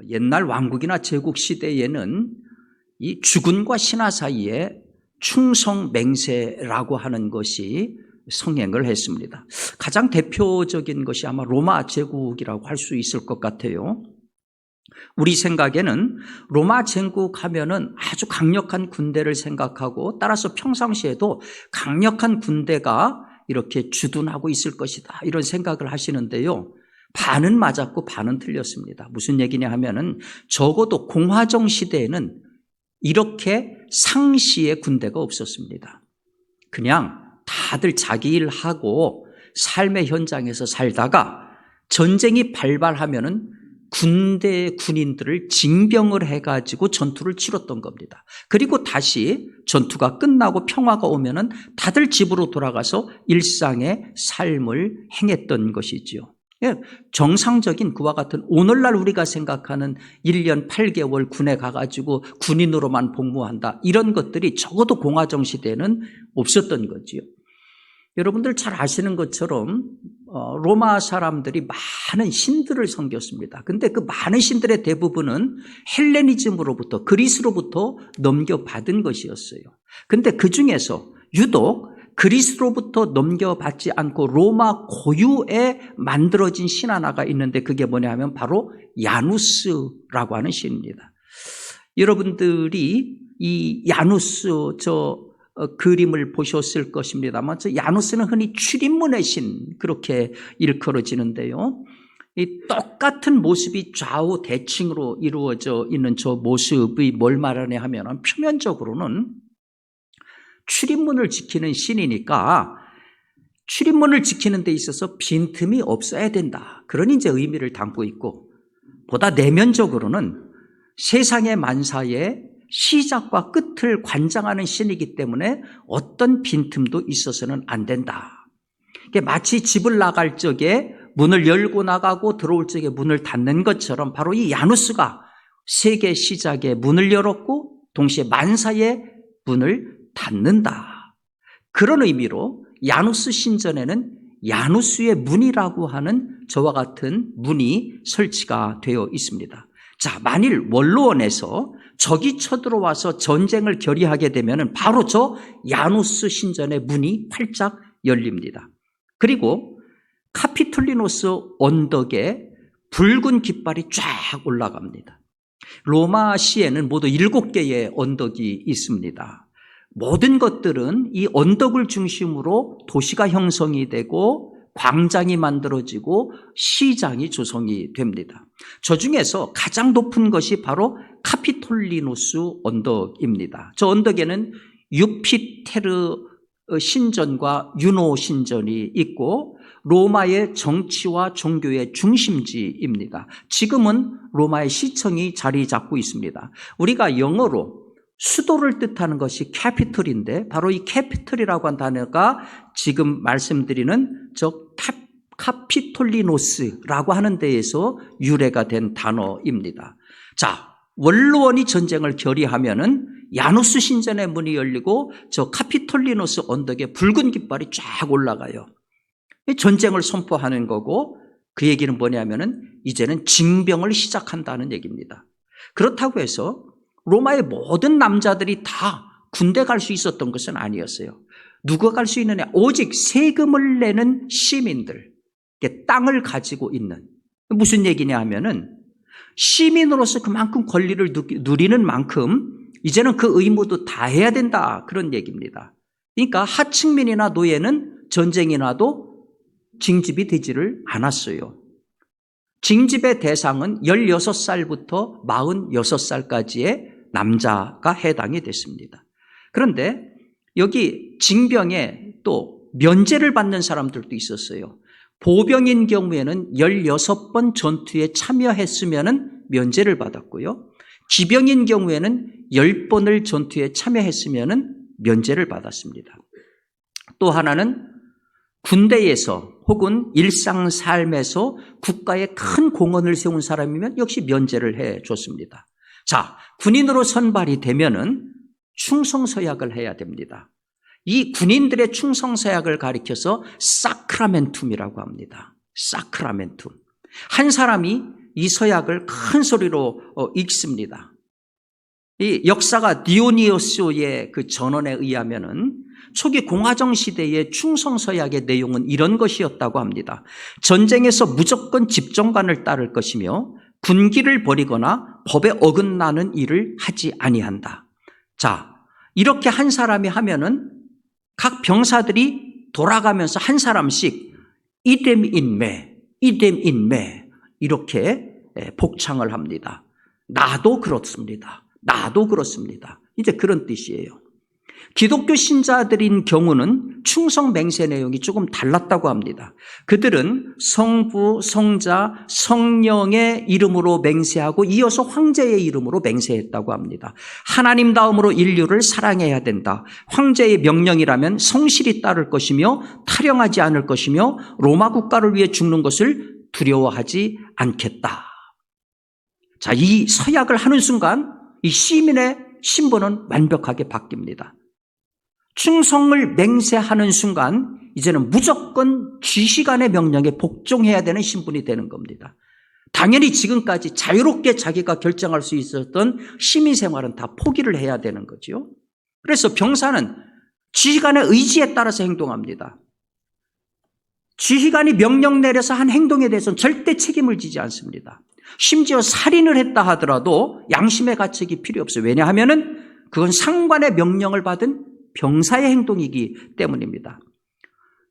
옛날 왕국이나 제국 시대에는 이 주군과 신하 사이에 충성맹세라고 하는 것이 성행을 했습니다. 가장 대표적인 것이 아마 로마 제국이라고 할 수 있을 것 같아요. 우리 생각에는 로마 제국 하면은 아주 강력한 군대를 생각하고, 따라서 평상시에도 강력한 군대가 이렇게 주둔하고 있을 것이다, 이런 생각을 하시는데요. 반은 맞았고 반은 틀렸습니다. 무슨 얘기냐 하면은 적어도 공화정 시대에는 이렇게 상시의 군대가 없었습니다. 그냥 다들 자기 일하고 삶의 현장에서 살다가 전쟁이 발발하면은 군인들을 징병을 해가지고 전투를 치렀던 겁니다. 그리고 다시 전투가 끝나고 평화가 오면은 다들 집으로 돌아가서 일상의 삶을 행했던 것이지요. 정상적인 그와 같은 오늘날 우리가 생각하는 1년 8개월 군에 가가지고 군인으로만 복무한다, 이런 것들이 적어도 공화정 시대에는 없었던 거지요. 여러분들 잘 아시는 것처럼 로마 사람들이 많은 신들을 섬겼습니다. 근데 그 많은 신들의 대부분은 헬레니즘으로부터, 그리스로부터 넘겨받은 것이었어요. 근데 그 중에서 유독 그리스로부터 넘겨받지 않고 로마 고유에 만들어진 신 하나가 있는데, 그게 뭐냐 하면 바로 야누스라고 하는 신입니다. 여러분들이 이 야누스 그림을 보셨을 것입니다만, 야누스는 흔히 출입문의 신, 그렇게 일컬어지는데요. 이 똑같은 모습이 좌우 대칭으로 이루어져 있는 저 모습이 뭘 말하냐 하면, 표면적으로는 출입문을 지키는 신이니까 출입문을 지키는 데 있어서 빈틈이 없어야 된다, 그런 이제 의미를 담고 있고, 보다 내면적으로는 세상의 만사에 시작과 끝을 관장하는 신이기 때문에 어떤 빈틈도 있어서는 안 된다. 마치 집을 나갈 적에 문을 열고 나가고 들어올 적에 문을 닫는 것처럼, 바로 이 야누스가 세계 시작에 문을 열었고 동시에 만사의 문을 닫는다, 그런 의미로 야누스 신전에는 야누스의 문이라고 하는 저와 같은 문이 설치가 되어 있습니다. 자, 만일 원로원에서 적이 쳐들어와서 전쟁을 결의하게 되면 바로 저 야누스 신전의 문이 활짝 열립니다. 그리고 카피톨리노스 언덕에 붉은 깃발이 쫙 올라갑니다. 로마시에는 모두 7개의 언덕이 있습니다. 모든 것들은 이 언덕을 중심으로 도시가 형성이 되고 광장이 만들어지고 시장이 조성이 됩니다. 저 중에서 가장 높은 것이 바로 카피톨리노스 언덕입니다. 저 언덕에는 유피테르 신전과 유노 신전이 있고 로마의 정치와 종교의 중심지입니다. 지금은 로마의 시청이 자리 잡고 있습니다. 우리가 영어로 수도를 뜻하는 것이 캐피털인데, 바로 이 캐피털이라고 한 단어가 지금 말씀드리는 저 카피톨리노스라고 하는 데에서 유래가 된 단어입니다. 자, 원로원이 전쟁을 결의하면은 야누스 신전의 문이 열리고 저 카피톨리노스 언덕에 붉은 깃발이 쫙 올라가요. 전쟁을 선포하는 거고, 그 얘기는 뭐냐면은 이제는 징병을 시작한다는 얘기입니다. 그렇다고 해서 로마의 모든 남자들이 다 군대 갈 수 있었던 것은 아니었어요. 누가 갈 수 있느냐? 오직 세금을 내는 시민들, 땅을 가지고 있는. 무슨 얘기냐 하면은 시민으로서 그만큼 권리를 누리는 만큼 이제는 그 의무도 다 해야 된다, 그런 얘기입니다. 그러니까 하층민이나 노예는 전쟁이 나도 징집이 되지를 않았어요. 징집의 대상은 16살부터 46살까지의 남자가 해당이 됐습니다. 그런데 여기 징병에 또 면제를 받는 사람들도 있었어요. 보병인 경우에는 16번 전투에 참여했으면 면제를 받았고요. 기병인 경우에는 10번을 전투에 참여했으면 면제를 받았습니다. 또 하나는 군대에서 혹은 일상 삶에서 국가에 큰 공헌을 세운 사람이면 역시 면제를 해줬습니다. 자, 군인으로 선발이 되면은 충성서약을 해야 됩니다. 이 군인들의 충성서약을 가리켜서 사크라멘툼이라고 합니다. 사크라멘툼. 한 사람이 이 서약을 큰 소리로 읽습니다. 이 역사가 디오니오스의 그 전언에 의하면은 초기 공화정 시대의 충성서약의 내용은 이런 것이었다고 합니다. 전쟁에서 무조건 집정관을 따를 것이며 군기를 버리거나 법에 어긋나는 일을 하지 아니한다. 자, 이렇게 한 사람이 하면은 각 병사들이 돌아가면서 한 사람씩 이뎀 인매 이렇게 복창을 합니다. 나도 그렇습니다. 나도 그렇습니다. 이제 그런 뜻이에요. 기독교 신자들인 경우는 충성 맹세 내용이 조금 달랐다고 합니다. 그들은 성부, 성자, 성령의 이름으로 맹세하고 이어서 황제의 이름으로 맹세했다고 합니다. 하나님 다음으로 인류를 사랑해야 된다. 황제의 명령이라면 성실히 따를 것이며 탈영하지 않을 것이며 로마 국가를 위해 죽는 것을 두려워하지 않겠다. 자, 이 서약을 하는 순간 이 시민의 신분은 완벽하게 바뀝니다. 충성을 맹세하는 순간 이제는 무조건 지휘관의 명령에 복종해야 되는 신분이 되는 겁니다. 당연히 지금까지 자유롭게 자기가 결정할 수 있었던 시민 생활은 다 포기를 해야 되는 거죠. 그래서 병사는 지휘관의 의지에 따라서 행동합니다. 지휘관이 명령 내려서 한 행동에 대해서는 절대 책임을 지지 않습니다. 심지어 살인을 했다 하더라도 양심의 가책이 필요 없어요. 왜냐하면은 그건 상관의 명령을 받은 병사의 행동이기 때문입니다.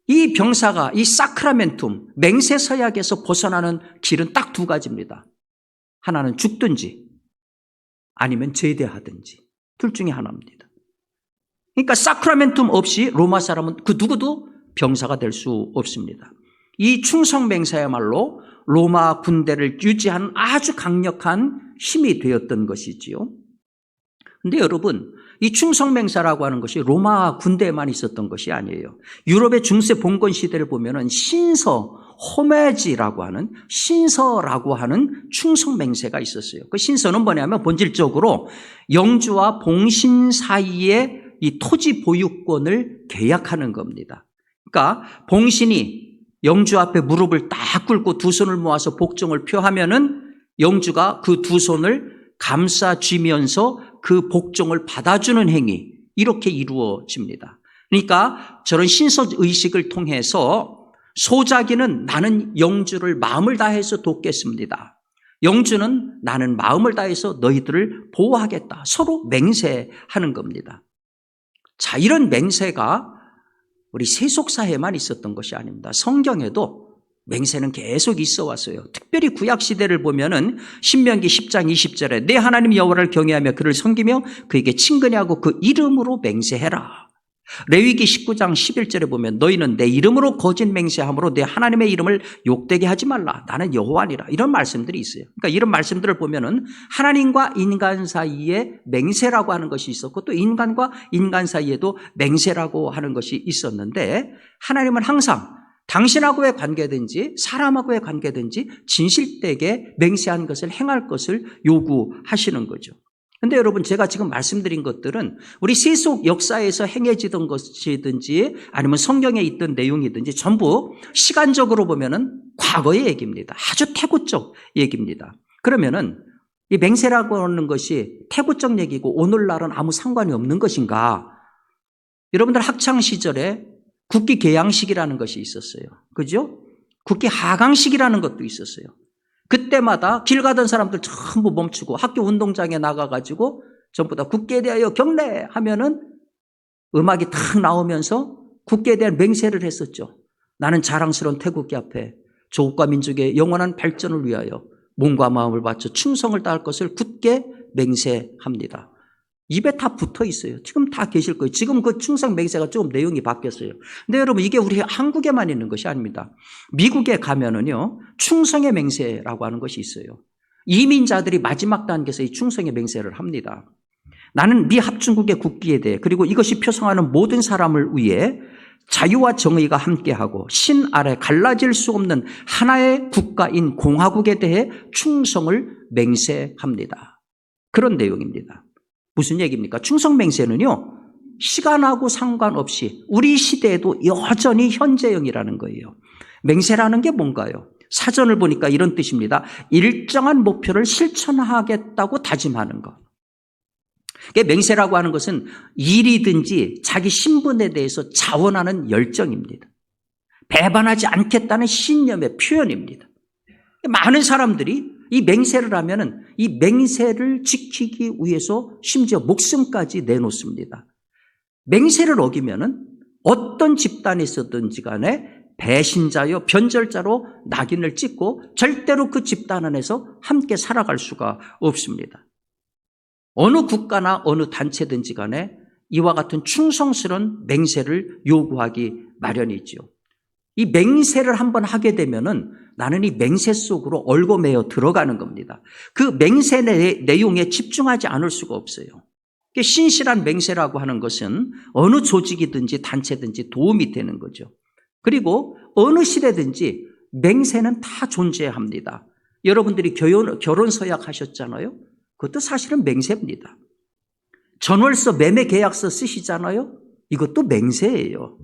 이 병사가 이 사크라멘툼, 맹세 서약에서 벗어나는 길은 딱 두 가지입니다. 하나는 죽든지 아니면 제대하든지 둘 중에 하나입니다. 그러니까 사크라멘툼 없이 로마 사람은 그 누구도 병사가 될 수 없습니다. 이 충성 맹세야말로 로마 군대를 유지하는 아주 강력한 힘이 되었던 것이지요. 그런데 여러분, 이 충성맹사라고 하는 것이 로마 군대에만 있었던 것이 아니에요. 유럽의 중세 봉건 시대를 보면은 호메지라고 하는 신서라고 하는 충성맹세가 있었어요. 그 신서는 뭐냐면 본질적으로 영주와 봉신 사이에 이 토지 보유권을 계약하는 겁니다. 그러니까 봉신이 영주 앞에 무릎을 딱 꿇고 두 손을 모아서 복종을 표하면은 영주가 그 두 손을 감싸 쥐면서 그 복종을 받아주는 행위, 이렇게 이루어집니다. 그러니까 저런 신서 의식을 통해서 소자기는 나는 영주를 마음을 다해서 돕겠습니다. 영주는 나는 마음을 다해서 너희들을 보호하겠다. 서로 맹세하는 겁니다. 자, 이런 맹세가 우리 세속사회만 있었던 것이 아닙니다. 성경에도 맹세는 계속 있어 왔어요. 특별히 구약시대를 보면은 신명기 10장 20절에 내 하나님 여호와를 경외하며 그를 섬기며 그에게 친근히하고 그 이름으로 맹세해라. 레위기 19장 11절에 보면 너희는 내 이름으로 거짓 맹세함으로 내 하나님의 이름을 욕되게 하지 말라. 나는 여호와니라. 이런 말씀들이 있어요. 그러니까 이런 말씀들을 보면은 하나님과 인간 사이에 맹세라고 하는 것이 있었고 또 인간과 인간 사이에도 맹세라고 하는 것이 있었는데 하나님은 항상 당신하고의 관계든지 사람하고의 관계든지 진실되게 맹세한 것을 행할 것을 요구하시는 거죠. 그런데 여러분, 제가 지금 말씀드린 것들은 우리 세속 역사에서 행해지던 것이든지 아니면 성경에 있던 내용이든지 전부 시간적으로 보면은 과거의 얘기입니다. 아주 태고적 얘기입니다. 그러면은 이 맹세라고 하는 것이 태고적 얘기고 오늘날은 아무 상관이 없는 것인가? 여러분들 학창 시절에 국기 개양식이라는 것이 있었어요. 그죠? 국기 하강식이라는 것도 있었어요. 그때마다 길 가던 사람들 전부 멈추고 학교 운동장에 나가가지고 전부 다 국기에 대하여 경례하면은 음악이 탁 나오면서 국기에 대한 맹세를 했었죠. 나는 자랑스러운 태국기 앞에 조국과 민족의 영원한 발전을 위하여 몸과 마음을 바쳐 충성을 다할 것을 굳게 맹세합니다. 입에 다 붙어 있어요. 지금 다 계실 거예요. 지금 그 충성 맹세가 조금 내용이 바뀌었어요. 근데 여러분, 이게 우리 한국에만 있는 것이 아닙니다. 미국에 가면은요, 충성의 맹세라고 하는 것이 있어요. 이민자들이 마지막 단계에서 이 충성의 맹세를 합니다. 나는 미합중국의 국기에 대해 그리고 이것이 표성하는 모든 사람을 위해 자유와 정의가 함께하고 신 아래 갈라질 수 없는 하나의 국가인 공화국에 대해 충성을 맹세합니다. 그런 내용입니다. 무슨 얘기입니까? 충성맹세는요, 시간하고 상관없이 우리 시대에도 여전히 현재형이라는 거예요. 맹세라는 게 뭔가요? 사전을 보니까 이런 뜻입니다. 일정한 목표를 실천하겠다고 다짐하는 것. 맹세라고 하는 것은 일이든지 자기 신분에 대해서 자원하는 열정입니다. 배반하지 않겠다는 신념의 표현입니다. 많은 사람들이 이 맹세를 하면은 이 맹세를 지키기 위해서 심지어 목숨까지 내놓습니다. 맹세를 어기면은 어떤 집단에 있었든지 간에 배신자요 변절자로 낙인을 찍고 절대로 그 집단 안에서 함께 살아갈 수가 없습니다. 어느 국가나 어느 단체든지 간에 이와 같은 충성스러운 맹세를 요구하기 마련이지요. 이 맹세를 한번 하게 되면은 나는 이 맹세 속으로 얽어매여 들어가는 겁니다. 그 맹세 내용에 집중하지 않을 수가 없어요. 신실한 맹세라고 하는 것은 어느 조직이든지 단체든지 도움이 되는 거죠. 그리고 어느 시대든지 맹세는 다 존재합니다. 여러분들이 결혼 서약 하셨잖아요. 그것도 사실은 맹세입니다. 전월서 매매 계약서 쓰시잖아요. 이것도 맹세예요.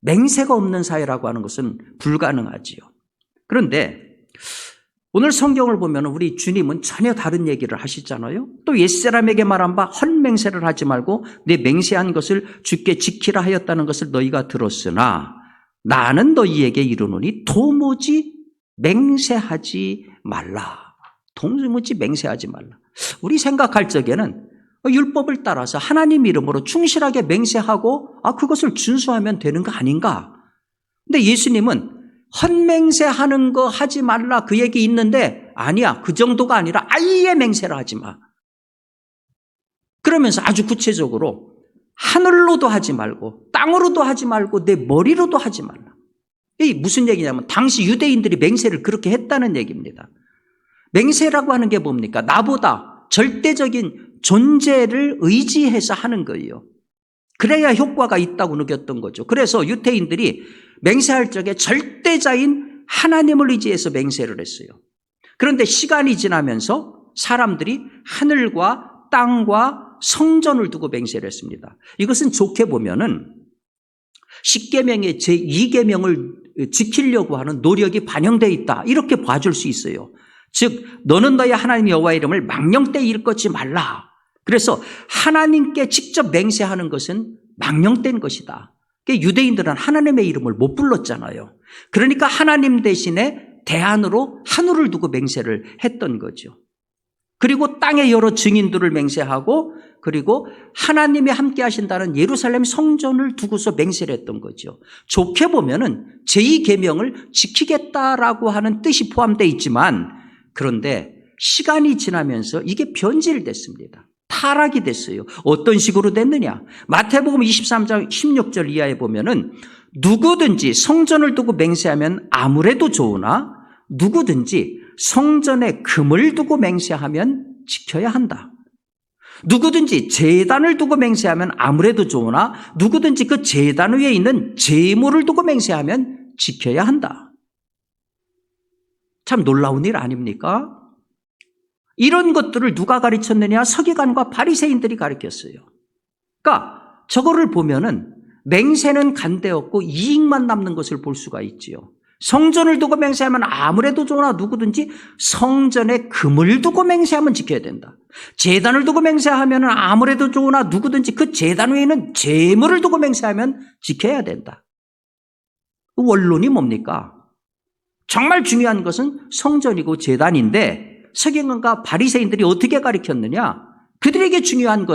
맹세가 없는 사회라고 하는 것은 불가능하지요. 그런데 오늘 성경을 보면 우리 주님은 전혀 다른 얘기를 하시잖아요. 또 옛사람에게 말한 바 헛맹세를 하지 말고 내 맹세한 것을 주께 지키라 하였다는 것을 너희가 들었으나 나는 너희에게 이르노니 도무지 맹세하지 말라. 도무지 맹세하지 말라. 우리 생각할 적에는 율법을 따라서 하나님 이름으로 충실하게 맹세하고 그것을 준수하면 되는 거 아닌가? 근데 예수님은 헛맹세하는 거 하지 말라 그 얘기 있는데 아니야. 그 정도가 아니라 아예 맹세를 하지 마. 그러면서 아주 구체적으로 하늘로도 하지 말고 땅으로도 하지 말고 내 머리로도 하지 말라. 이게 무슨 얘기냐면 당시 유대인들이 맹세를 그렇게 했다는 얘기입니다. 맹세라고 하는 게 뭡니까? 나보다 절대적인 존재를 의지해서 하는 거예요. 그래야 효과가 있다고 느꼈던 거죠. 그래서 유대인들이 맹세할 적에 절대자인 하나님을 의지해서 맹세를 했어요. 그런데 시간이 지나면서 사람들이 하늘과 땅과 성전을 두고 맹세를 했습니다. 이것은 좋게 보면은 십계명의 제2계명을 지키려고 하는 노력이 반영되어 있다. 이렇게 봐줄 수 있어요. 즉 너는 너희 하나님 여호와 이름을 망령되이 일컫지 말라. 그래서 하나님께 직접 맹세하는 것은 망령된 것이다. 유대인들은 하나님의 이름을 못 불렀잖아요. 그러니까 하나님 대신에 대안으로 하늘을 두고 맹세를 했던 거죠. 그리고 땅의 여러 증인들을 맹세하고 그리고 하나님이 함께 하신다는 예루살렘 성전을 두고서 맹세를 했던 거죠. 좋게 보면은 제2계명을 지키겠다라고 하는 뜻이 포함되어 있지만 그런데 시간이 지나면서 이게 변질됐습니다. 타락이 됐어요. 어떤 식으로 됐느냐? 마태복음 23장 16절 이하에 보면은 누구든지 성전을 두고 맹세하면 아무래도 좋으나 누구든지 성전에 금을 두고 맹세하면 지켜야 한다. 누구든지 제단을 두고 맹세하면 아무래도 좋으나 누구든지 그 제단 위에 있는 제물을 두고 맹세하면 지켜야 한다. 참 놀라운 일 아닙니까? 이런 것들을 누가 가르쳤느냐? 서기관과 바리새인들이 가르쳤어요. 그러니까 저거를 보면은 맹세는 간대없고 이익만 남는 것을 볼 수가 있지요. 성전을 두고 맹세하면 아무래도 좋으나 누구든지 성전에 금을 두고 맹세하면 지켜야 된다. 제단을 두고 맹세하면 아무래도 좋으나 누구든지 그 제단 위에 있는 제물을 두고 맹세하면 지켜야 된다. 원론이 뭡니까? 정말 중요한 것은 성전이고 제단인데 서기관과 바리새인들이 어떻게 가르쳤느냐? 그들에게 중요한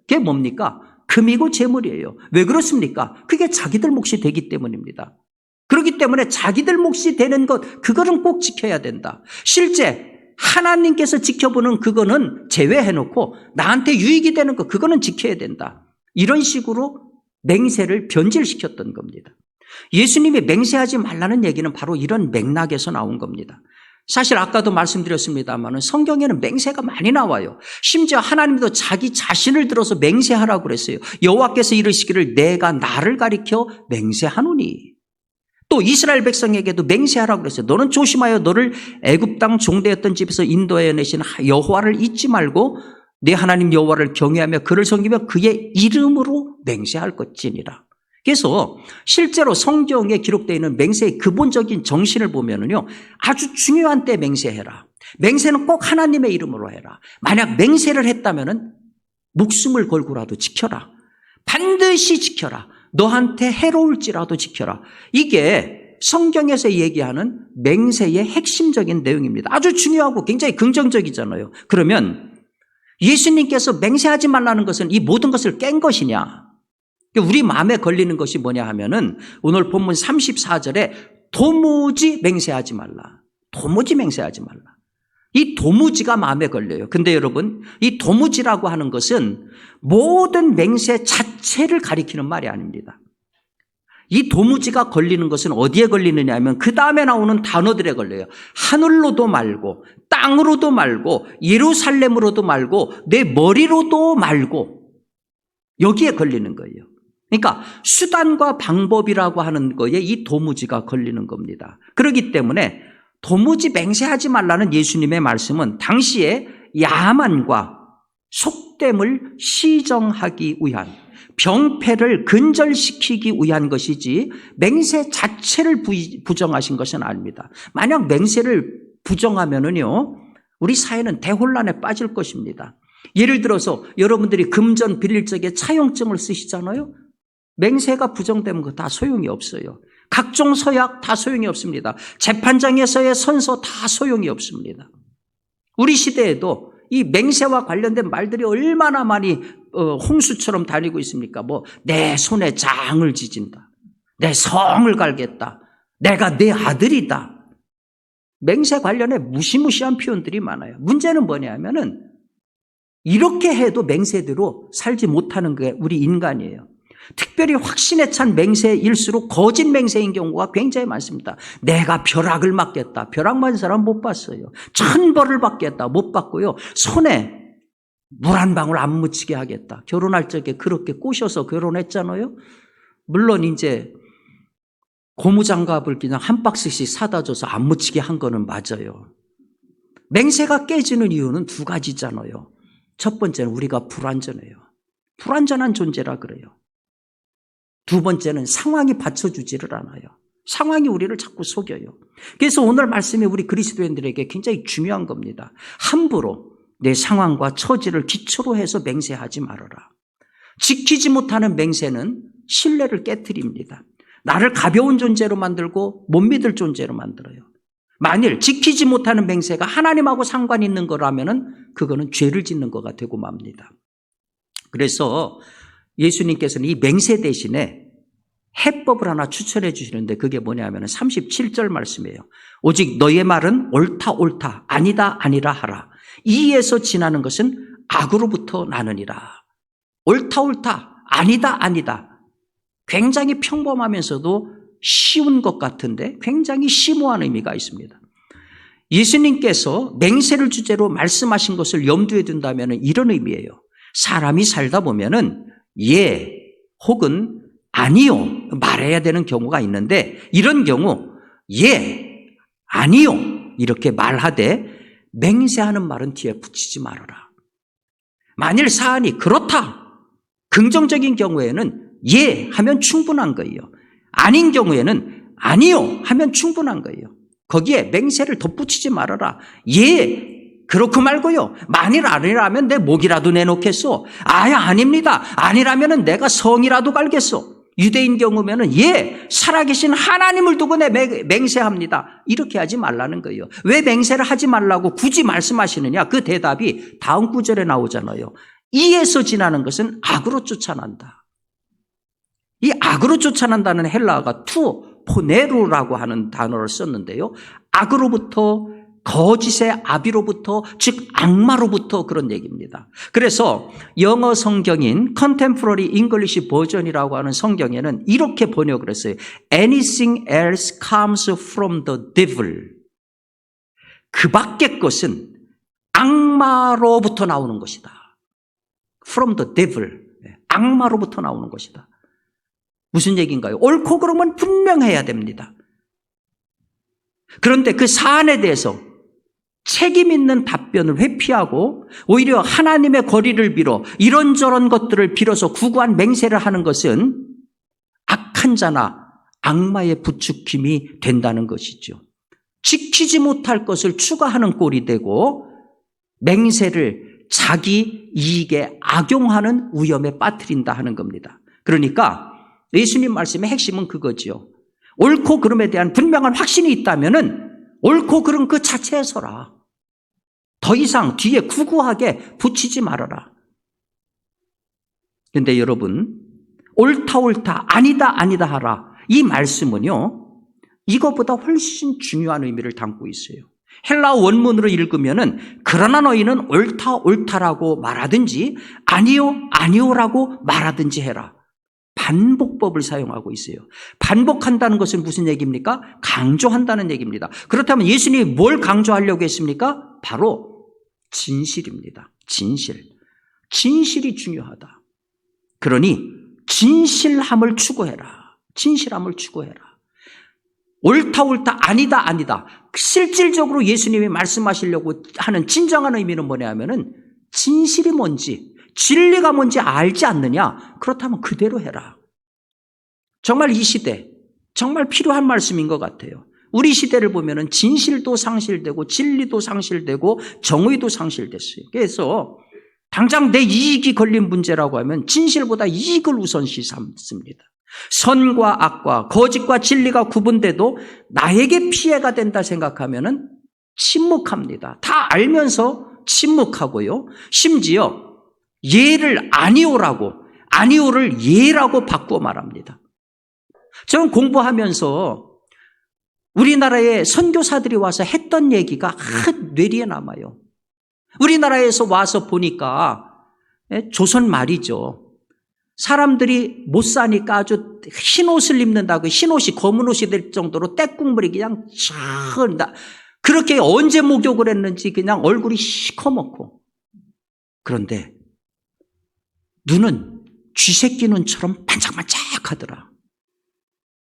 게 뭡니까? 금이고 제물이에요. 왜 그렇습니까? 그게 자기들 몫이 되기 때문입니다. 그렇기 때문에 자기들 몫이 되는 것, 그거는 꼭 지켜야 된다. 실제 하나님께서 지켜보는 그거는 제외해놓고 나한테 유익이 되는 것, 그거는 지켜야 된다. 이런 식으로 맹세를 변질시켰던 겁니다. 예수님이 맹세하지 말라는 얘기는 바로 이런 맥락에서 나온 겁니다. 사실 아까도 말씀드렸습니다만 성경에는 맹세가 많이 나와요. 심지어 하나님도 자기 자신을 들어서 맹세하라고 그랬어요. 여호와께서 이르시기를 내가 나를 가리켜 맹세하노니. 또 이스라엘 백성에게도 맹세하라고 그랬어요. 너는 조심하여 너를 애굽 땅 종되었던 집에서 인도하여 내신 여호와를 잊지 말고 내 하나님 여호와를 경외하며 그를 섬기며 그의 이름으로 맹세할 것이니라. 그래서 실제로 성경에 기록되어 있는 맹세의 근본적인 정신을 보면은요, 아주 중요한 때 맹세해라. 맹세는 꼭 하나님의 이름으로 해라. 만약 맹세를 했다면은 목숨을 걸고라도 지켜라. 반드시 지켜라. 너한테 해로울지라도 지켜라. 이게 성경에서 얘기하는 맹세의 핵심적인 내용입니다. 아주 중요하고 굉장히 긍정적이잖아요. 그러면 예수님께서 맹세하지 말라는 것은 이 모든 것을 깬 것이냐? 우리 마음에 걸리는 것이 뭐냐 하면은 오늘 본문 34절에 도무지 맹세하지 말라. 도무지 맹세하지 말라. 이 도무지가 마음에 걸려요. 근데 여러분, 이 도무지라고 하는 것은 모든 맹세 자체를 가리키는 말이 아닙니다. 이 도무지가 걸리는 것은 어디에 걸리느냐 하면 그 다음에 나오는 단어들에 걸려요. 하늘로도 말고, 땅으로도 말고, 예루살렘으로도 말고, 내 머리로도 말고, 여기에 걸리는 거예요. 그러니까 수단과 방법이라고 하는 거에 이 도무지가 걸리는 겁니다. 그렇기 때문에 도무지 맹세하지 말라는 예수님의 말씀은 당시에 야만과 속됨을 시정하기 위한, 병폐를 근절시키기 위한 것이지 맹세 자체를 부정하신 것은 아닙니다. 만약 맹세를 부정하면은요, 우리 사회는 대혼란에 빠질 것입니다. 예를 들어서 여러분들이 금전 비릴적에 차용증을 쓰시잖아요. 맹세가 부정되면 그거 다 소용이 없어요. 각종 서약 다 소용이 없습니다. 재판장에서의 선서 다 소용이 없습니다. 우리 시대에도 이 맹세와 관련된 말들이 얼마나 많이 홍수처럼 다니고 있습니까? 내 손에 장을 지진다. 내 성을 갈겠다. 내가 내 아들이다. 맹세 관련해 무시무시한 표현들이 많아요. 문제는 뭐냐면은 이렇게 해도 맹세대로 살지 못하는 게 우리 인간이에요. 특별히 확신에 찬 맹세일수록 거짓 맹세인 경우가 굉장히 많습니다. 내가 벼락을 맞겠다. 벼락 맞은 사람 못 봤어요. 천벌을 받겠다. 못 받고요. 손에 물 한 방울 안 묻히게 하겠다. 결혼할 적에 그렇게 꼬셔서 결혼했잖아요. 물론 이제 고무장갑을 그냥 한 박스씩 사다 줘서 안 묻히게 한 거는 맞아요. 맹세가 깨지는 이유는 두 가지잖아요. 첫 번째는 우리가 불완전해요. 불완전한 존재라 그래요. 두 번째는 상황이 받쳐주지를 않아요. 상황이 우리를 자꾸 속여요. 그래서 오늘 말씀이 우리 그리스도인들에게 굉장히 중요한 겁니다. 함부로 내 상황과 처지를 기초로 해서 맹세하지 말아라. 지키지 못하는 맹세는 신뢰를 깨트립니다. 나를 가벼운 존재로 만들고 못 믿을 존재로 만들어요. 만일 지키지 못하는 맹세가 하나님하고 상관 있는 거라면은 그거는 죄를 짓는 거가 되고 맙니다. 그래서 예수님께서는 이 맹세 대신에 해법을 하나 추천해 주시는데 그게 뭐냐면 37절 말씀이에요. 오직 너의 말은 옳다 옳다 아니다 아니라 하라. 이에서 지나는 것은 악으로부터 나느니라. 옳다 옳다 아니다 아니다. 굉장히 평범하면서도 쉬운 것 같은데 굉장히 심오한 의미가 있습니다. 예수님께서 맹세를 주제로 말씀하신 것을 염두에 둔다면 이런 의미예요. 사람이 살다 보면은 예 혹은 아니요 말해야 되는 경우가 있는데 이런 경우 예 아니요 이렇게 말하되 맹세하는 말은 뒤에 붙이지 말아라. 만일 사안이 그렇다 긍정적인 경우에는 예 하면 충분한 거예요. 아닌 경우에는 아니요 하면 충분한 거예요. 거기에 맹세를 덧붙이지 말아라. 예 그렇고 말고요. 만일 아니라면 내 목이라도 내놓겠소. 아닙니다. 아니라면 내가 성이라도 갈겠소. 유대인 경우면은 예 살아계신 하나님을 두고 내 맹세합니다. 이렇게 하지 말라는 거예요. 왜 맹세를 하지 말라고 굳이 말씀하시느냐? 그 대답이 다음 구절에 나오잖아요. 이에서 지나는 것은 악으로 쫓아난다. 이 악으로 쫓아난다는 헬라어가 포네루라고 하는 단어를 썼는데요. 악으로부터 거짓의 아비로부터 즉 악마로부터 그런 얘기입니다. 그래서 영어 성경인 Contemporary English 버전이라고 하는 성경에는 이렇게 번역을 했어요. Anything else comes from the devil. 그 밖의 것은 악마로부터 나오는 것이다. From the devil. 악마로부터 나오는 것이다. 무슨 얘기인가요? 옳고 그름은 분명해야 됩니다. 그런데 그 사안에 대해서 책임 있는 답변을 회피하고 오히려 하나님의 거리를 빌어 이런저런 것들을 빌어서 구구한 맹세를 하는 것은 악한 자나 악마의 부추김이 된다는 것이죠. 지키지 못할 것을 추가하는 꼴이 되고 맹세를 자기 이익에 악용하는 위험에 빠뜨린다 하는 겁니다. 그러니까 예수님 말씀의 핵심은 그거죠. 옳고 그름에 대한 분명한 확신이 있다면은 옳고 그름 그 자체에 서라. 더 이상 뒤에 구구하게 붙이지 말아라. 그런데 여러분, 옳다 아니다 하라. 이 말씀은요, 이거보다 훨씬 중요한 의미를 담고 있어요. 헬라어 원문으로 읽으면은 그러나 너희는 옳다라고 말하든지 아니오라고 말하든지 해라. 반복법을 사용하고 있어요. 반복한다는 것은 무슨 얘기입니까? 강조한다는 얘기입니다. 그렇다면 예수님이 뭘 강조하려고 했습니까? 바로 진실입니다. 진실이 중요하다. 그러니 진실함을 추구해라. 옳다 아니다. 실질적으로 예수님이 말씀하시려고 하는 진정한 의미는 뭐냐면은 진실이 뭔지, 진리가 뭔지 알지 않느냐? 그렇다면 그대로 해라. 정말 이 시대 정말 필요한 말씀인 것 같아요. 우리 시대를 보면은 진실도 상실되고 진리도 상실되고 정의도 상실됐어요. 그래서 당장 내 이익이 걸린 문제라고 하면 진실보다 이익을 우선시 삼습니다. 선과 악과 거짓과 진리가 구분돼도 나에게 피해가 된다 생각하면은 침묵합니다. 다 알면서 침묵하고요. 심지어 예를 아니오를 예라고 바꾸어 말합니다. 저는 공부하면서 우리나라에 선교사들이 와서 했던 얘기가 뇌리에 남아요. 우리나라에서 와서 보니까 조선 말이죠. 사람들이 못 사니까 아주 흰 옷을 입는다고 흰 옷이 검은 옷이 될 정도로 때국물이 그냥 쫙 그렇게 언제 목욕을 했는지 그냥 얼굴이 시커멓고 그런데 눈은 쥐새끼 눈처럼 반짝반짝하더라.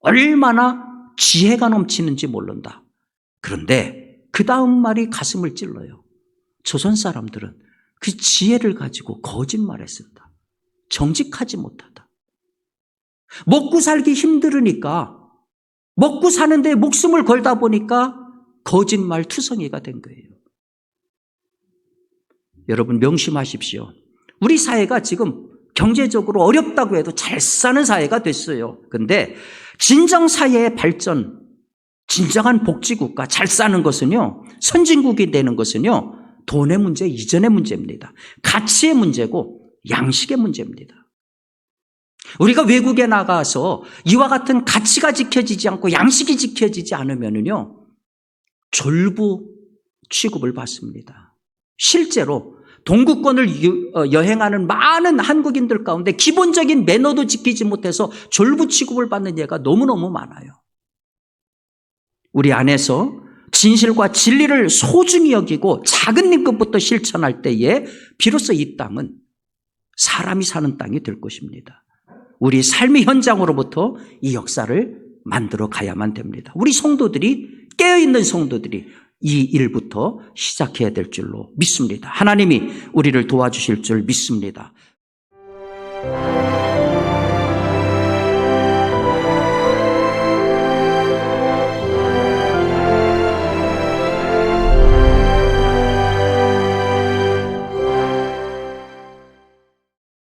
얼마나 지혜가 넘치는지 모른다. 그런데 그 다음 말이 가슴을 찔러요. 조선 사람들은 그 지혜를 가지고 거짓말을 쓴다. 정직하지 못하다. 먹고 살기 힘들으니까 먹고 사는데 목숨을 걸다 보니까 거짓말 투성이가 된 거예요. 여러분 명심하십시오. 우리 사회가 지금 경제적으로 어렵다고 해도 잘 사는 사회가 됐어요. 그런데 진정 사회의 발전, 진정한 복지국가, 잘 사는 것은요, 선진국이 되는 것은요, 돈의 문제 이전의 문제입니다. 가치의 문제고 양식의 문제입니다. 우리가 외국에 나가서 이와 같은 가치가 지켜지지 않고 양식이 지켜지지 않으면요, 졸부 취급을 받습니다. 실제로 동구권을 여행하는 많은 한국인들 가운데 기본적인 매너도 지키지 못해서 졸부 취급을 받는 예가 너무너무 많아요. 우리 안에서 진실과 진리를 소중히 여기고 작은 일것부터 실천할 때에 비로소 이 땅은 사람이 사는 땅이 될 것입니다. 우리 삶의 현장으로부터 이 역사를 만들어 가야만 됩니다. 우리 성도들이, 깨어있는 성도들이 이 일부터 시작해야 될 줄로 믿습니다. 하나님이 우리를 도와주실 줄 믿습니다.